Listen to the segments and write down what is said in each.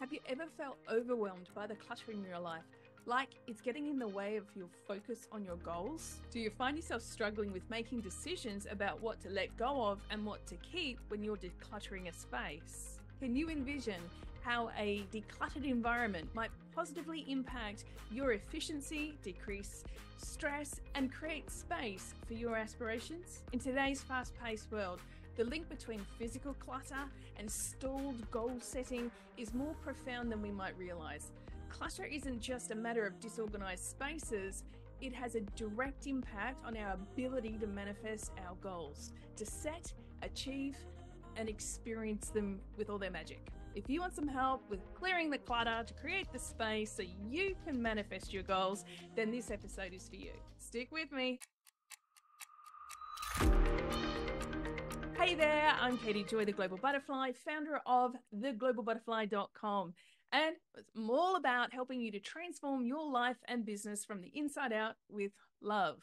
Have you ever felt overwhelmed by the clutter in your life? Like it's getting in the way of your focus on your goals? Do you find yourself struggling with making decisions about what to let go of and what to keep when you're decluttering a space? Can you envision how a decluttered environment might positively impact your efficiency, decrease stress, and create space for your aspirations? In today's fast-paced world, the link between physical clutter and stalled goal setting is more profound than we might realize. Clutter isn't just a matter of disorganized spaces, it has a direct impact on our ability to manifest our goals, to set, achieve, and experience them with all their magic. If you want some help with clearing the clutter to create the space so you can manifest your goals, then this episode is for you. Stick with me. Hey there, I'm Katie Joy, the Global Butterfly, founder of theglobalbutterfly.com. And I'm all about helping you to transform your life and business from the inside out with love,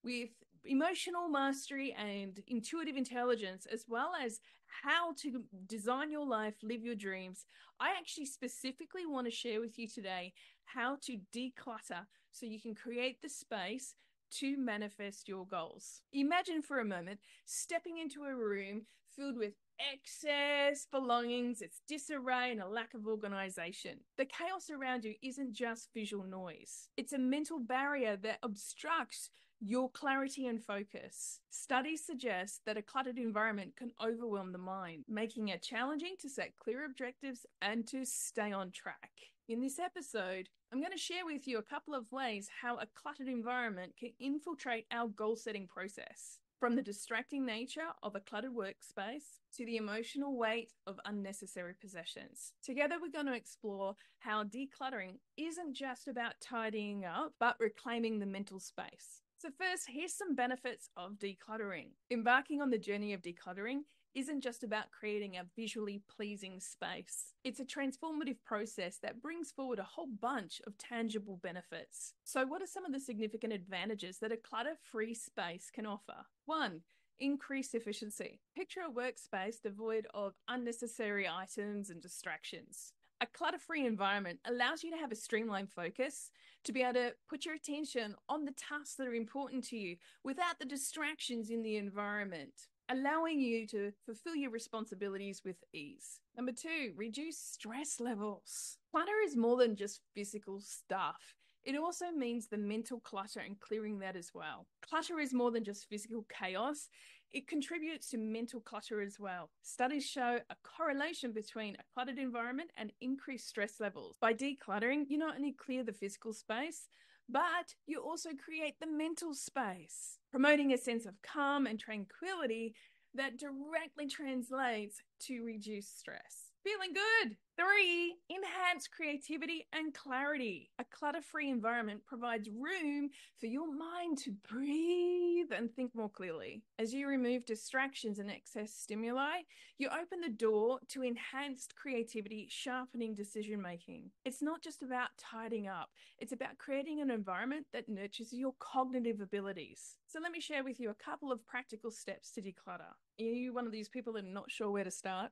with emotional mastery and intuitive intelligence, as well as how to design your life, live your dreams. I actually specifically want to share with you today how to declutter so you can create the space to manifest your goals. Imagine for a moment stepping into a room filled with excess belongings, it's disarray and a lack of organization. The chaos around you isn't just visual noise. It's a mental barrier that obstructs your clarity and focus. Studies suggest that a cluttered environment can overwhelm the mind, making it challenging to set clear objectives and to stay on track. In this episode, I'm going to share with you a couple of ways how a cluttered environment can infiltrate our goal-setting process. From the distracting nature of a cluttered workspace to the emotional weight of unnecessary possessions. Together, we're going to explore how decluttering isn't just about tidying up, but reclaiming the mental space. So first, here's some benefits of decluttering. Embarking on the journey of decluttering isn't just about creating a visually pleasing space. It's a transformative process that brings forward a whole bunch of tangible benefits. So what are some of the significant advantages that a clutter-free space can offer? 1. Increased efficiency. Picture a workspace devoid of unnecessary items and distractions. A clutter-free environment allows you to have a streamlined focus, to be able to put your attention on the tasks that are important to you without the distractions in the environment, allowing you to fulfill your responsibilities with ease. Number 2, reduce stress levels. Clutter is more than just physical stuff. It also means the mental clutter and clearing that as well. Clutter is more than just physical chaos. It contributes to mental clutter as well. Studies show a correlation between a cluttered environment and increased stress levels. By decluttering, you not only clear the physical space, but you also create the mental space, promoting a sense of calm and tranquility that directly translates to reduced stress. Feeling good. 3, enhance creativity and clarity. A clutter-free environment provides room for your mind to breathe and think more clearly. As you remove distractions and excess stimuli, you open the door to enhanced creativity, sharpening decision-making. It's not just about tidying up. It's about creating an environment that nurtures your cognitive abilities. So let me share with you a couple of practical steps to declutter. Are you one of these people that are not sure where to start?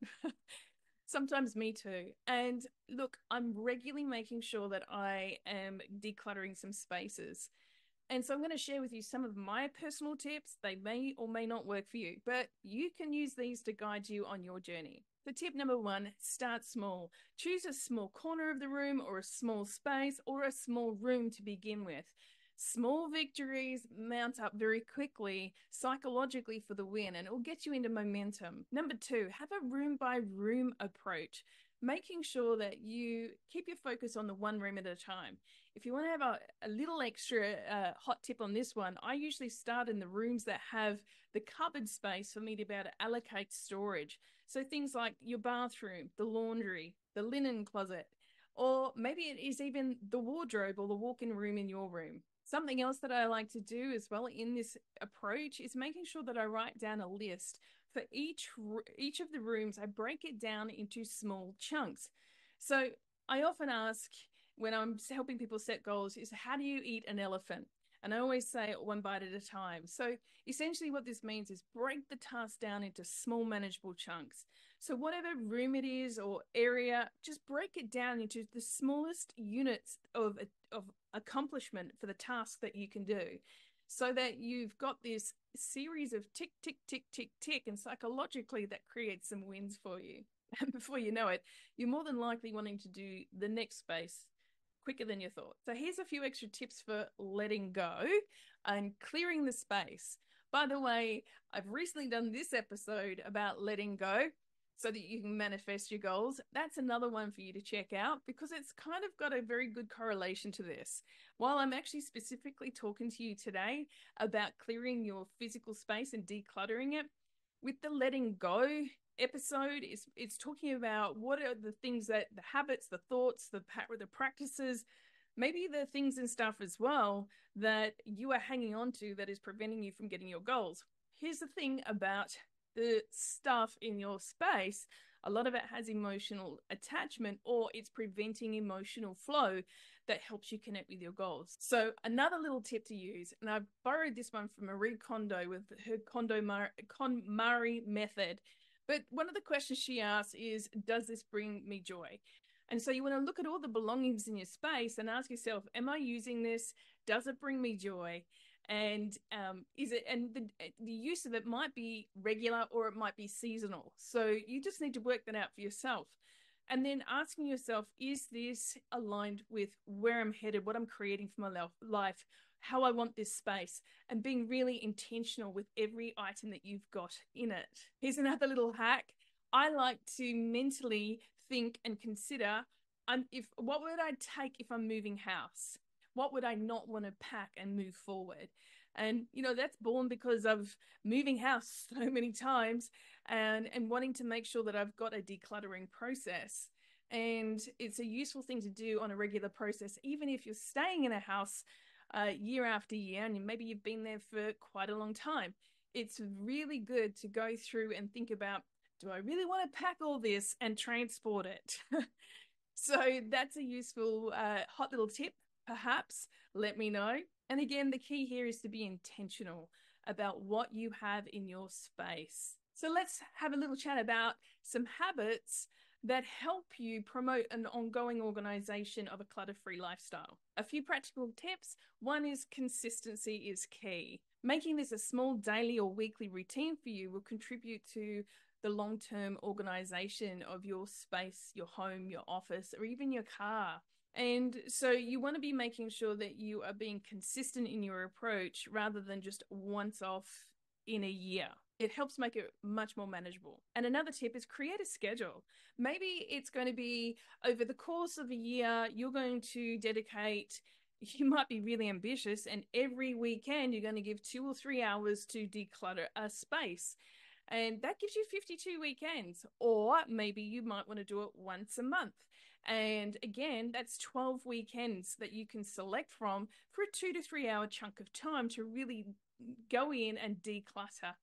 Sometimes me too. And look, I'm regularly making sure that I am decluttering some spaces. And so I'm going to share with you some of my personal tips. They may or may not work for you, but you can use these to guide you on your journey. For tip number 1, start small. Choose a small corner of the room or a small space or a small room to begin with. Small victories mount up very quickly psychologically for the win, and it will get you into momentum. Number 2, have a room by room approach, making sure that you keep your focus on the one room at a time. If you want to have a little extra hot tip on this one, I usually start in the rooms that have the cupboard space for me to be able to allocate storage. So things like your bathroom, the laundry, the linen closet, or maybe it is even the wardrobe or the walk-in room in your room. Something else that I like to do as well in this approach is making sure that I write down a list. For each of the rooms, I break it down into small chunks. So I often ask when I'm helping people set goals is, how do you eat an elephant? And I always say it one bite at a time. So essentially what this means is break the task down into small manageable chunks. So whatever room it is or area, just break it down into the smallest units of accomplishment for the task that you can do, so that you've got this series of tick, tick, tick, tick, tick, and psychologically that creates some wins for you. And before you know it, you're more than likely wanting to do the next space quicker than you thought. So here's a few extra tips for letting go and clearing the space. By the way, I've recently done this episode about letting go so that you can manifest your goals. That's another one for you to check out because it's kind of got a very good correlation to this. While I'm actually specifically talking to you today about clearing your physical space and decluttering it, with the letting go episode, it's talking about what are the things that the habits, the thoughts, the practices, maybe the things and stuff as well that you are hanging on to that is preventing you from getting your goals. Here's the thing about the stuff in your space. A lot of it has emotional attachment, or it's preventing emotional flow that helps you connect with your goals. So another little tip to use, and I've borrowed this one from Marie Kondo with her KonMari method, but one of the questions she asks is, does this bring me joy? And so you want to look at all the belongings in your space and ask yourself, am I using this? Does it bring me joy? And is it, and the use of it might be regular or it might be seasonal. So you just need to work that out for yourself. And then asking yourself, is this aligned with where I'm headed, what I'm creating for my life, how I want this space, and being really intentional with every item that you've got in it. Here's another little hack. I like to mentally think and consider, what would I take if I'm moving house? What would I not want to pack and move forward? And, that's born because of moving house so many times and wanting to make sure that I've got a decluttering process. And it's a useful thing to do on a regular process, even if you're staying in a house year after year, and maybe you've been there for quite a long time. It's really good to go through and think about, do I really want to pack all this and transport it? So that's a useful hot little tip. Perhaps let me know. And again, the key here is to be intentional about what you have in your space. So let's have a little chat about some habits that help you promote an ongoing organization of a clutter-free lifestyle. A few practical tips. One is consistency is key. Making this a small daily or weekly routine for you will contribute to the long-term organization of your space, your home, your office, or even your car. And so you want to be making sure that you are being consistent in your approach rather than just once off in a year. It helps make it much more manageable. And another tip is create a schedule. Maybe it's going to be over the course of a year, you're going to dedicate, you might be really ambitious, and every weekend you're going to give 2 or 3 hours to declutter a space. And that gives you 52 weekends. Or maybe you might want to do it once a month. And again, that's 12 weekends that you can select from for a 2 to 3 hour chunk of time to really go in and declutter.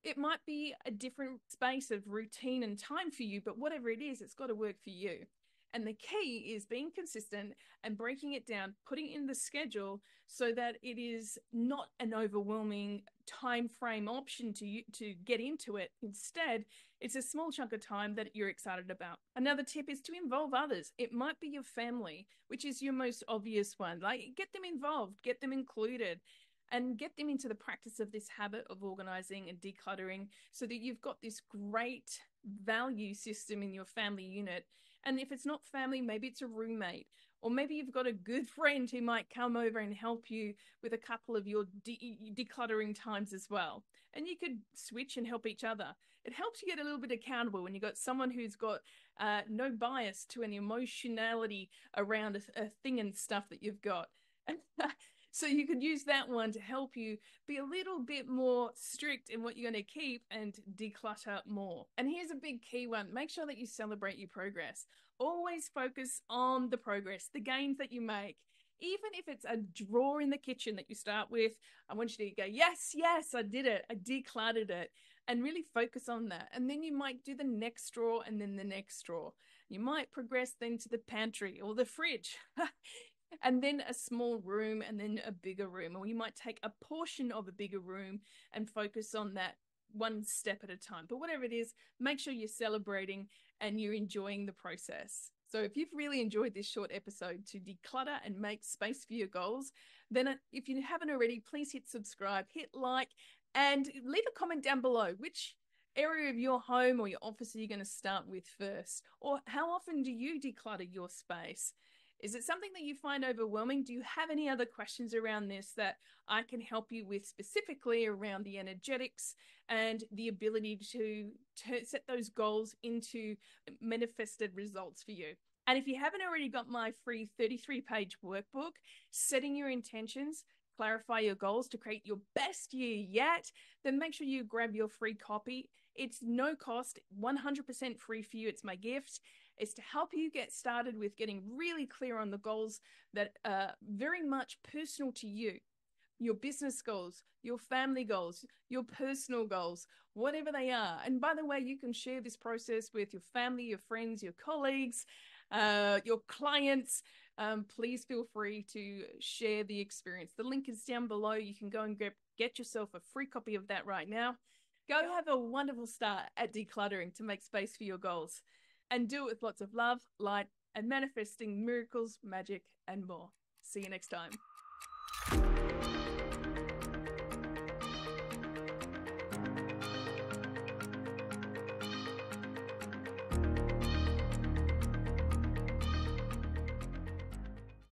It might be a different space of routine and time for you, but whatever it is, it's got to work for you. And the key is being consistent and breaking it down, putting it in the schedule so that it is not an overwhelming time frame option to get into it. Instead, it's a small chunk of time that you're excited about. Another tip is to involve others. It might be your family, which is your most obvious one. Like, get them involved, get them included, and get them into the practice of this habit of organizing and decluttering so that you've got this great value system in your family unit. And if it's not family, maybe it's a roommate, or maybe you've got a good friend who might come over and help you with a couple of your decluttering times as well. And you could switch and help each other. It helps you get a little bit accountable when you've got someone who's got no bias to any emotionality around a thing and stuff that you've got. So you could use that one to help you be a little bit more strict in what you're going to keep and declutter more. And here's a big key one. Make sure that you celebrate your progress. Always focus on the progress, the gains that you make. Even if it's a drawer in the kitchen that you start with, I want you to go, yes, I did it. I decluttered it. And really focus on that. And then you might do the next drawer and then the next drawer. You might progress then to the pantry or the fridge. and then a small room, and then a bigger room. Or you might take a portion of a bigger room and focus on that one step at a time. But whatever it is, make sure you're celebrating and you're enjoying the process. So if you've really enjoyed this short episode to declutter and make space for your goals, then if you haven't already, please hit subscribe, hit like, and leave a comment down below. Which area of your home or your office are you going to start with first? Or how often do you declutter your space? Is it something that you find overwhelming? Do you have any other questions around this that I can help you with, specifically around the energetics and the ability to set those goals into manifested results for you? And if you haven't already got my free 33-page workbook, Setting Your Intentions, Clarify Your Goals to Create Your Best Year Yet, then make sure you grab your free copy. It's no cost, 100% free for you. It's my gift. It's to help you get started with getting really clear on the goals that are very much personal to you. Your business goals, your family goals, your personal goals, whatever they are. And by the way, you can share this process with your family, your friends, your colleagues, your clients. Please feel free to share the experience. The link is down below. You can go and get yourself a free copy of that right now. Go have a wonderful start at decluttering to make space for your goals. And do it with lots of love, light, and manifesting miracles, magic, and more. See you next time.